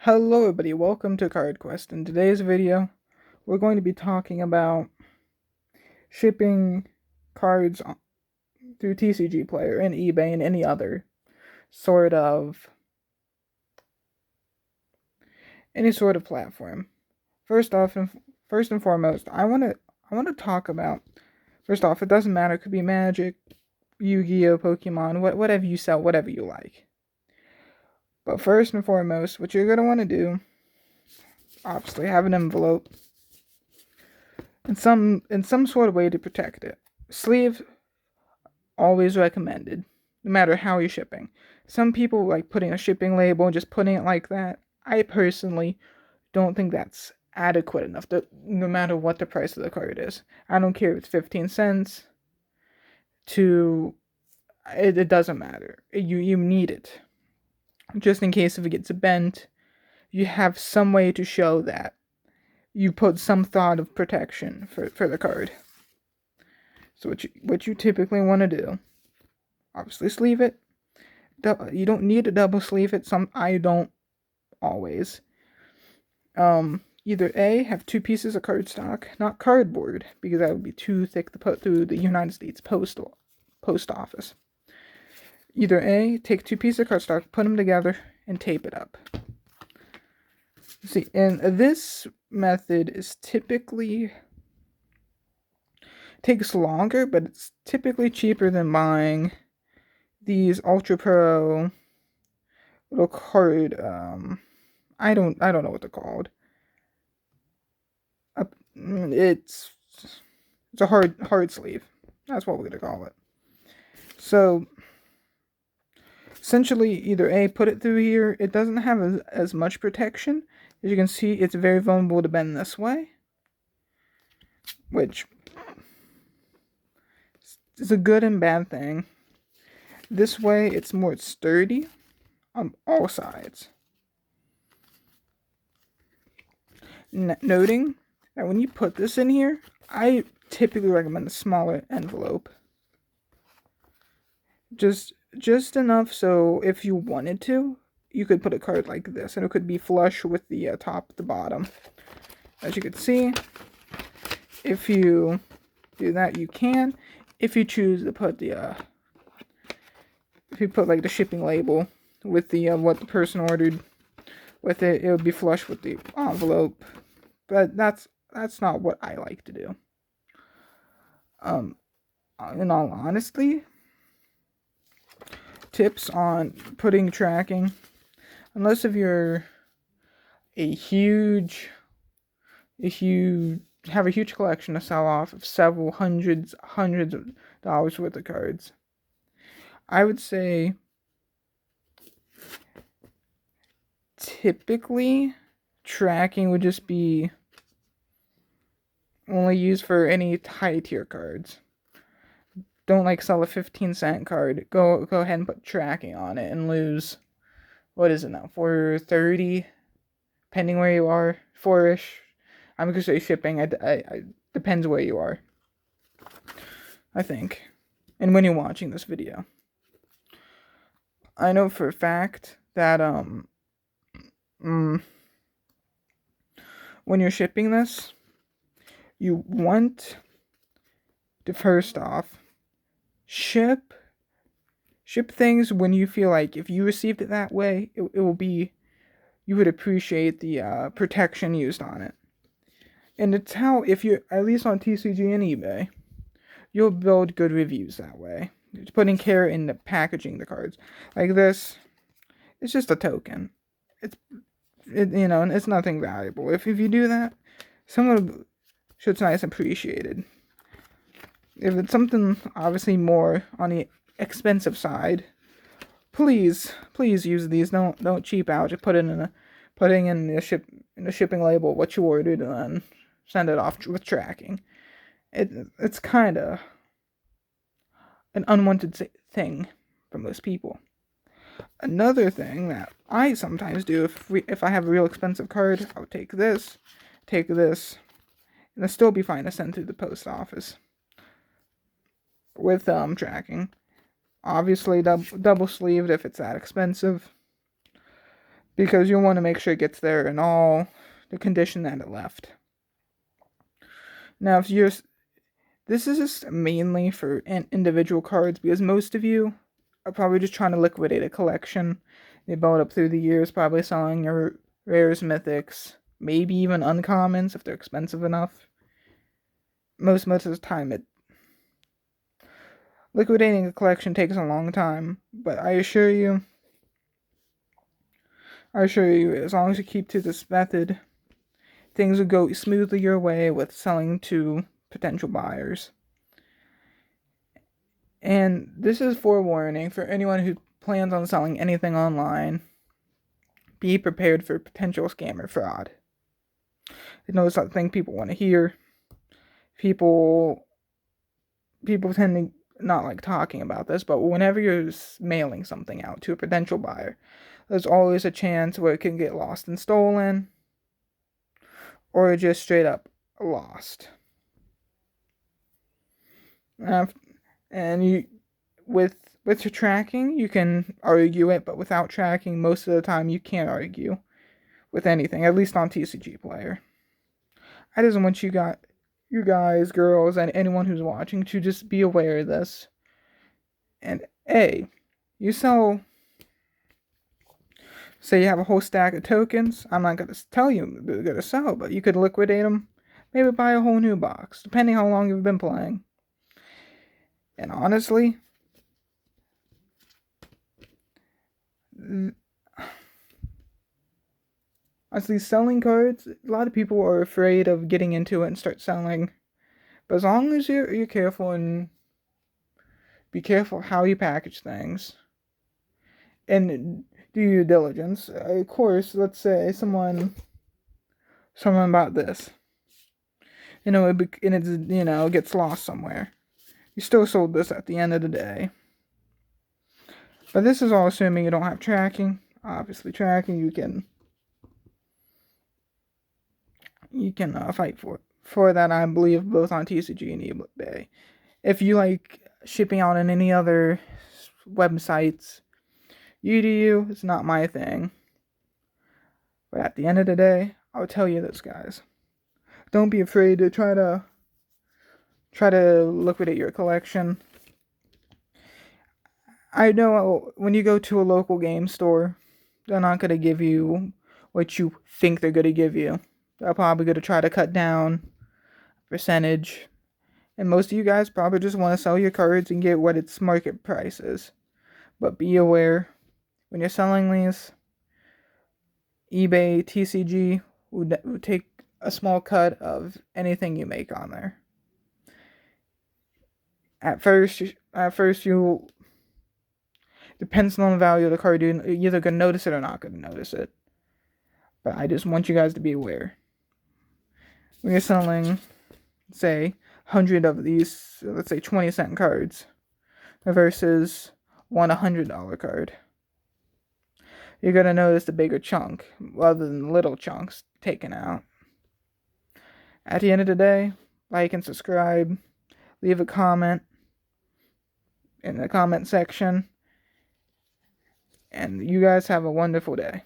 Hello everybody, welcome to Card Quest. In today's video, we're going to be talking about shipping cards through tcgplayer and eBay and any other sort of platform. First and foremost, I want to talk about. First off, it doesn't matter. It could be Magic, Yu-Gi-Oh, Pokemon, whatever you sell, whatever you like. But first and foremost, what you're gonna want to do, obviously, have an envelope in some sort of way to protect it. Sleeve always recommended, no matter how you're shipping. Some people like putting a shipping label and just putting it like that. I personally don't think that's adequate enough, no matter what the price of the card is. I don't care if it's 15 cents to it doesn't matter. You need it. Just in case if it gets bent, you have some way to show that you put some thought of protection for the card. So what you typically want to do, obviously sleeve it. You don't need to double sleeve it. I don't always. Either A, have 2 pieces of cardstock, not cardboard, because that would be too thick to put through the United States post office. Either A, take 2 pieces of cardstock, put them together, and tape it up. See, and this method is typically takes longer, but it's typically cheaper than buying these Ultra Pro little card. I don't know what they're called. It's a hard sleeve. That's what we're gonna call it. So essentially, either A, put it through here. It doesn't have as much protection. As you can see, it's very vulnerable to bend this way, which is a good and bad thing. This way, it's more sturdy on all sides. Noting that when you put this in here, I typically recommend a smaller envelope. Just enough so if you wanted to, you could put a card like this, and it could be flush with the top at the bottom. As you can see, if you do that, you can. If you choose to put the if you put like the shipping label with the what the person ordered with it, it would be flush with the envelope. But that's not what I like to do. In all honesty, tips on putting tracking, unless if you're have a huge collection to sell off of several hundreds of dollars worth of cards, I would say typically tracking would just be only used for any high tier cards. Don't like sell a 15-cent card. Go ahead and put tracking on it and lose, what is it now, $4.30, depending where you are, 4-ish. I'm gonna say shipping. I depends where you are, I think, and when you're watching this video. I know for a fact that when you're shipping this, you want to first off ship things when you feel like if you received it that way, it will be, you would appreciate the protection used on it. And it's how, if you're at least on TCG and eBay, you'll build good reviews that way. It's putting care in the packaging the cards. Like this, it's just a token. It's nothing valuable. If you do that, someone should nice and appreciated. If it's something obviously more on the expensive side, please use these. Don't cheap out. Just putting in the shipping label what you ordered and then send it off with tracking. It's kind of an unwanted thing for most people. Another thing that I sometimes do, if I have a real expensive card, I would take this, and it'll still be fine to send through the post office with tracking. Obviously, double sleeved if it's that expensive. because you want to make sure it gets there in all the condition that it left. Now, this is just mainly for individual cards, because most of you are probably just trying to liquidate a collection. They build up through the years, probably selling your rares, mythics, maybe even uncommons if they're expensive enough. Most of the time, liquidating a collection takes a long time, but I assure you, as long as you keep to this method, things will go smoothly your way with selling to potential buyers. And this is forewarning for anyone who plans on selling anything online. Be prepared for potential scam or fraud. I know it's not the thing people want to hear. People tend to not like talking about this, but whenever you're mailing something out to a potential buyer, there's always a chance where it can get lost and stolen, or just straight up lost. And you, with your tracking, you can argue it, but without tracking, most of the time you can't argue with anything, at least on tcgplayer. I just want you guys, girls, and anyone who's watching to just be aware of this. And you sell, say you have a whole stack of tokens. I'm not going to tell you they're going to sell, but you could liquidate them. Maybe buy a whole new box, depending how long you've been playing. And honestly, selling cards, a lot of people are afraid of getting into it and start selling. But as long as you're careful and be careful how you package things and do your diligence. Of course, let's say someone bought this, and it gets lost somewhere. You still sold this at the end of the day. But this is all assuming you don't have tracking. Obviously, tracking you can fight for that. I believe both on TCG and eBay. If you like shipping out on any other websites, you do you. It's not my thing. But at the end of the day, I'll tell you this, guys. Don't be afraid to try to liquidate your collection. I know when you go to a local game store, they're not going to give you what you think they're going to give you. They're probably going to try to cut down percentage. And most of you guys probably just want to sell your cards and get what its market price is. But be aware, when you're selling these, eBay, TCG would take a small cut of anything you make on there. At first you depends on the value of the card. You're either going to notice it or not going to notice it. But I just want you guys to be aware. When you're selling, say, 100 of these, let's say 20-cent cards, versus one $100 card, you're going to notice the bigger chunk rather than little chunks taken out. At the end of the day, like and subscribe, leave a comment in the comment section, and you guys have a wonderful day.